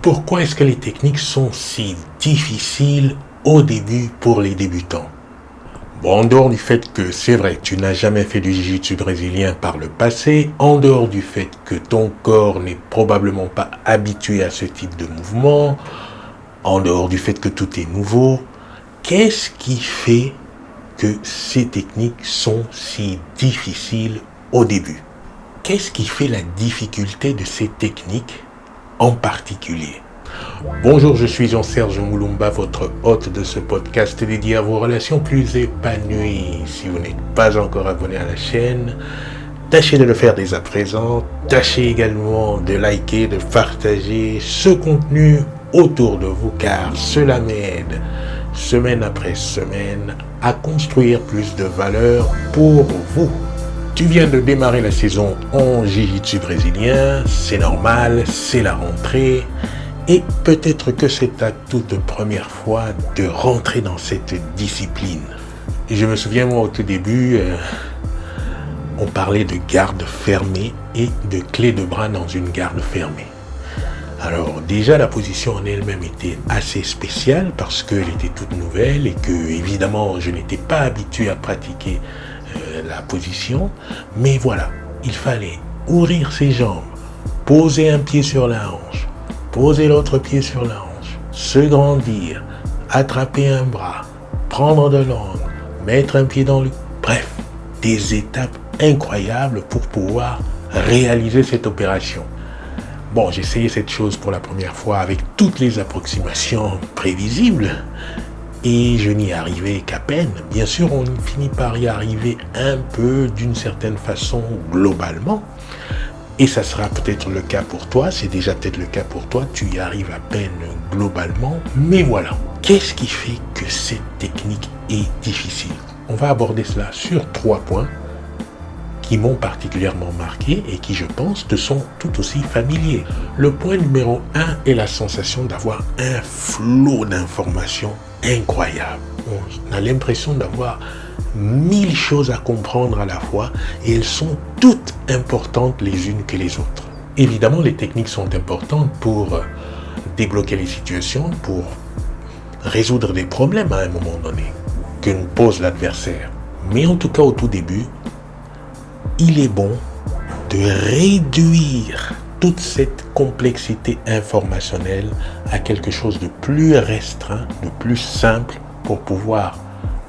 Pourquoi est-ce que les techniques sont si difficiles au début pour les débutants? Bon, en dehors du fait que c'est vrai que tu n'as jamais fait du jiu-jitsu brésilien par le passé, en dehors du fait que ton corps n'est probablement pas habitué à ce type de mouvement, en dehors du fait que tout est nouveau, qu'est-ce qui fait que ces techniques sont si difficiles au début? Qu'est-ce qui fait la difficulté de ces techniques en particulier? Bonjour, je suis Jean-Serge Moulumba, votre hôte de ce podcast dédié à vos relations plus épanouies. Si vous n'êtes pas encore abonné à la chaîne, tâchez de le faire dès à présent. Tâchez également de liker, de partager ce contenu autour de vous, car cela m'aide, semaine après semaine, à construire plus de valeur pour vous. Tu viens de démarrer la saison en jiu-jitsu brésilien, c'est normal, c'est la rentrée. Et peut-être que c'est ta toute première fois de rentrer dans cette discipline. Et je me souviens, moi, au tout début, on parlait de garde fermée et de clé de bras dans une garde fermée. Alors déjà, la position en elle-même était assez spéciale parce qu'elle était toute nouvelle et que, évidemment, je n'étais pas habitué à pratiquer la position. Mais voilà, il fallait ouvrir ses jambes, poser un pied sur la hanche, poser l'autre pied sur la hanche, se grandir, attraper un bras, prendre de l'angle, mettre un pied dans le... Bref, des étapes incroyables pour pouvoir réaliser cette opération. Bon, j'ai essayé cette chose pour la première fois avec toutes les approximations prévisibles et je n'y arrivais qu'à peine. Bien sûr, on finit par y arriver un peu d'une certaine façon globalement. Et ça sera peut-être le cas pour toi, c'est déjà peut-être le cas pour toi, tu y arrives à peine globalement, mais voilà. Qu'est-ce qui fait que cette technique est difficile? On va aborder cela sur 3 points qui m'ont particulièrement marqué et qui, je pense, te sont tout aussi familiers. Le point numéro 1 est la sensation d'avoir un flot d'informations incroyable. On a l'impression d'avoir 1000 choses à comprendre à la fois et elles sont toutes importantes les unes que les autres. Évidemment, les techniques sont importantes pour débloquer les situations, pour résoudre des problèmes à un moment donné que nous pose l'adversaire. Mais en tout cas, au tout début, il est bon de réduire toute cette complexité informationnelle à quelque chose de plus restreint, de plus simple pour pouvoir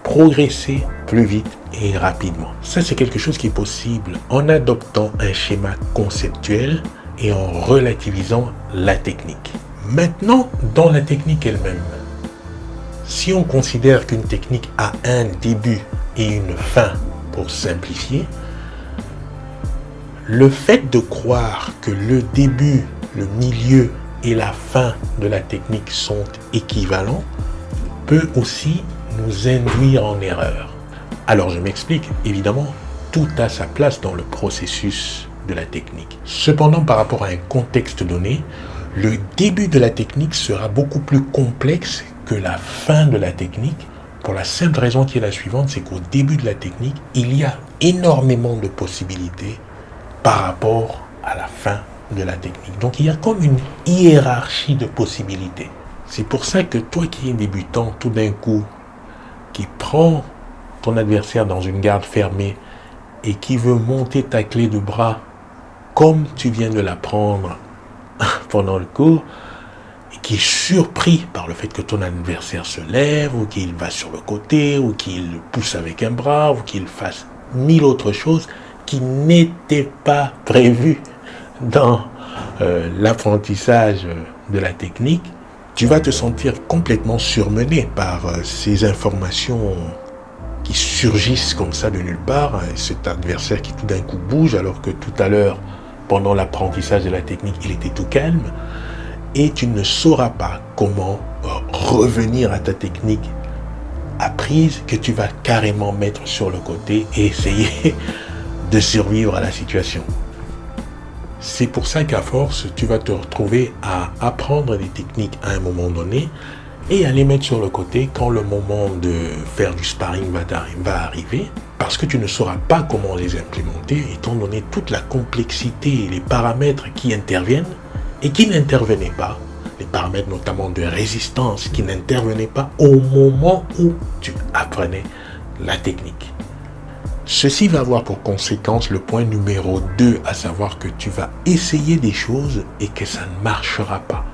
progresser plus vite et rapidement. Ça, c'est quelque chose qui est possible en adoptant un schéma conceptuel et en relativisant la technique. Maintenant, dans la technique elle-même, si on considère qu'une technique a un début et une fin, pour simplifier, le fait de croire que le début, le milieu et la fin de la technique sont équivalents peut aussi nous induire en erreur. Alors je m'explique, évidemment, tout a sa place dans le processus de la technique. Cependant, par rapport à un contexte donné, le début de la technique sera beaucoup plus complexe que la fin de la technique, pour la simple raison qui est la suivante, c'est qu'au début de la technique, il y a énormément de possibilités par rapport à la fin de la technique. Donc il y a comme une hiérarchie de possibilités. C'est pour ça que toi qui es débutant, tout d'un coup, qui prend ton adversaire dans une garde fermée et qui veut monter ta clé de bras comme tu viens de la prendre pendant le cours, et qui est surpris par le fait que ton adversaire se lève ou qu'il va sur le côté ou qu'il pousse avec un bras ou qu'il fasse 1000 autres choses qui n'étaient pas prévues dans l'apprentissage de la technique, tu vas te sentir complètement surmené par ces informations qui surgissent comme ça de nulle part, cet adversaire qui tout d'un coup bouge alors que tout à l'heure, pendant l'apprentissage de la technique, il était tout calme, et tu ne sauras pas comment revenir à ta technique apprise que tu vas carrément mettre sur le côté et essayer de survivre à la situation. C'est pour ça qu'à force, tu vas te retrouver à apprendre des techniques à un moment donné et à les mettre sur le côté quand le moment de faire du sparring va arriver, parce que tu ne sauras pas comment les implémenter, étant donné toute la complexité et les paramètres qui interviennent et qui n'intervenaient pas, les paramètres notamment de résistance qui n'intervenaient pas au moment où tu apprenais la technique. Ceci va avoir pour conséquence le point numéro 2, à savoir que tu vas essayer des choses et que ça ne marchera pas.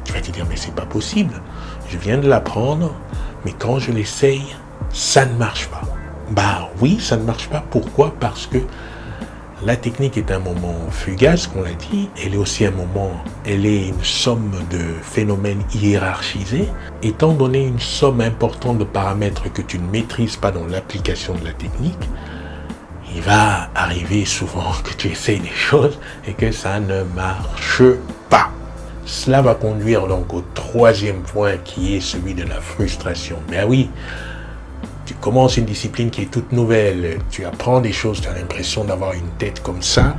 Tu vas te dire, mais c'est pas possible, je viens de l'apprendre, mais quand je l'essaye, ça ne marche pas. Bah oui, ça ne marche pas. Pourquoi? Parce que la technique est un moment fugace, qu'on l'a dit. Elle est aussi elle est une somme de phénomènes hiérarchisés. Étant donné une somme importante de paramètres que tu ne maîtrises pas dans l'application de la technique, il va arriver souvent que tu essayes des choses et que ça ne marche pas. Cela va conduire donc au troisième point qui est celui de la frustration. Mais oui, tu commences une discipline qui est toute nouvelle, tu apprends des choses, tu as l'impression d'avoir une tête comme ça,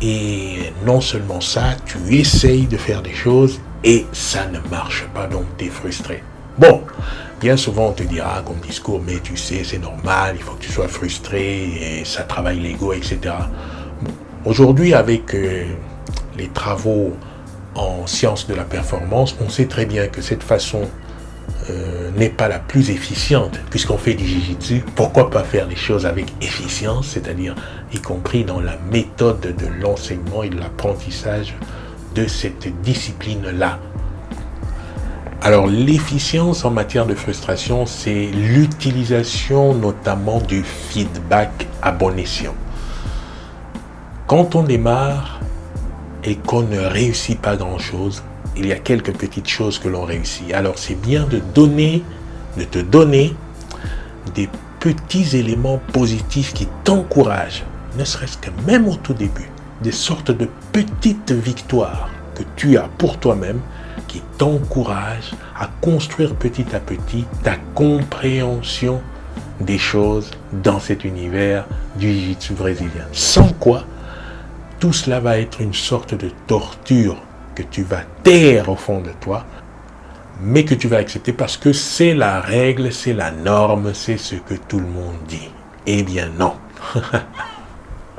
et non seulement ça, tu essayes de faire des choses et ça ne marche pas, donc tu es frustré. Bon, bien souvent on te dira comme discours, mais tu sais, c'est normal, il faut que tu sois frustré, et ça travaille l'ego, etc. Bon, aujourd'hui, avec les travaux en sciences de la performance, on sait très bien que cette façon n'est pas la plus efficiente, puisqu'on fait du jiu-jitsu. Pourquoi pas faire les choses avec efficience, c'est-à-dire y compris dans la méthode de l'enseignement et de l'apprentissage de cette discipline-là. Alors l'efficience en matière de frustration, c'est l'utilisation notamment du feedback à bon escient. Quand on démarre et qu'on ne réussit pas grand-chose, il y a quelques petites choses que l'on réussit. Alors c'est bien de te donner des petits éléments positifs qui t'encouragent, ne serait-ce que même au tout début, des sortes de petites victoires que tu as pour toi-même qui t'encouragent à construire petit à petit ta compréhension des choses dans cet univers du jiu-jitsu brésilien. Sans quoi, tout cela va être une sorte de torture que tu vas taire au fond de toi, mais que tu vas accepter parce que c'est la règle, c'est la norme, c'est ce que tout le monde dit. Eh bien non.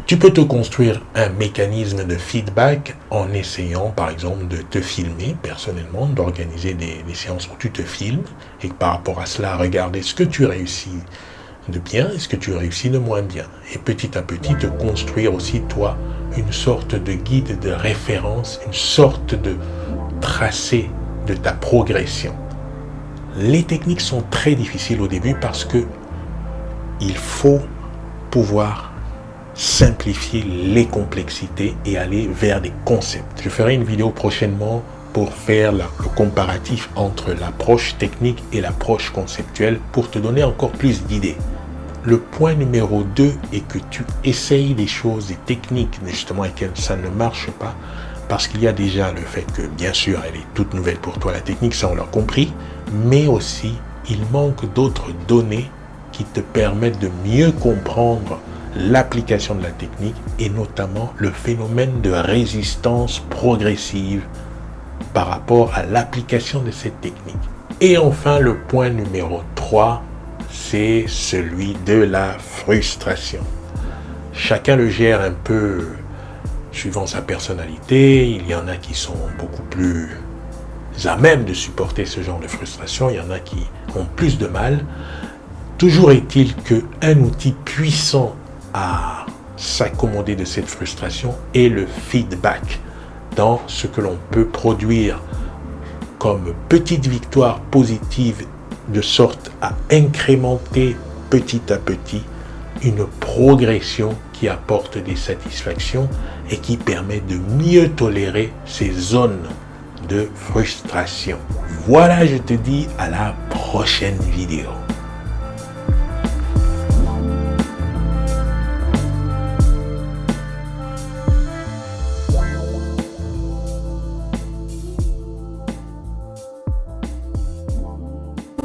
Tu peux te construire un mécanisme de feedback en essayant par exemple de te filmer personnellement, d'organiser des séances où tu te filmes et par rapport à cela, regarder ce que tu réussis de bien et ce que tu réussis de moins bien. Et petit à petit, te construire aussi, toi, une sorte de guide de référence, une sorte de tracé de ta progression. Les techniques sont très difficiles au début parce que il faut pouvoir simplifier les complexités et aller vers des concepts. Je ferai une vidéo prochainement pour faire le comparatif entre l'approche technique et l'approche conceptuelle pour te donner encore plus d'idées. Le point numéro 2 est que tu essayes des choses, des techniques justement et que ça ne marche pas parce qu'il y a déjà le fait que bien sûr elle est toute nouvelle pour toi la technique, ça on l'a compris, mais aussi il manque d'autres données qui te permettent de mieux comprendre l'application de la technique et notamment le phénomène de résistance progressive par rapport à l'application de cette technique. Et enfin le point numéro 3, c'est celui de la frustration. Chacun le gère un peu suivant sa personnalité. Il y en a qui sont beaucoup plus à même de supporter ce genre de frustration. Il y en a qui ont plus de mal. Toujours est-il qu'un outil puissant à s'accommoder de cette frustration est le feedback dans ce que l'on peut produire comme petite victoire positive de sorte à incrémenter petit à petit une progression qui apporte des satisfactions et qui permet de mieux tolérer ces zones de frustration. Voilà, je te dis à la prochaine vidéo.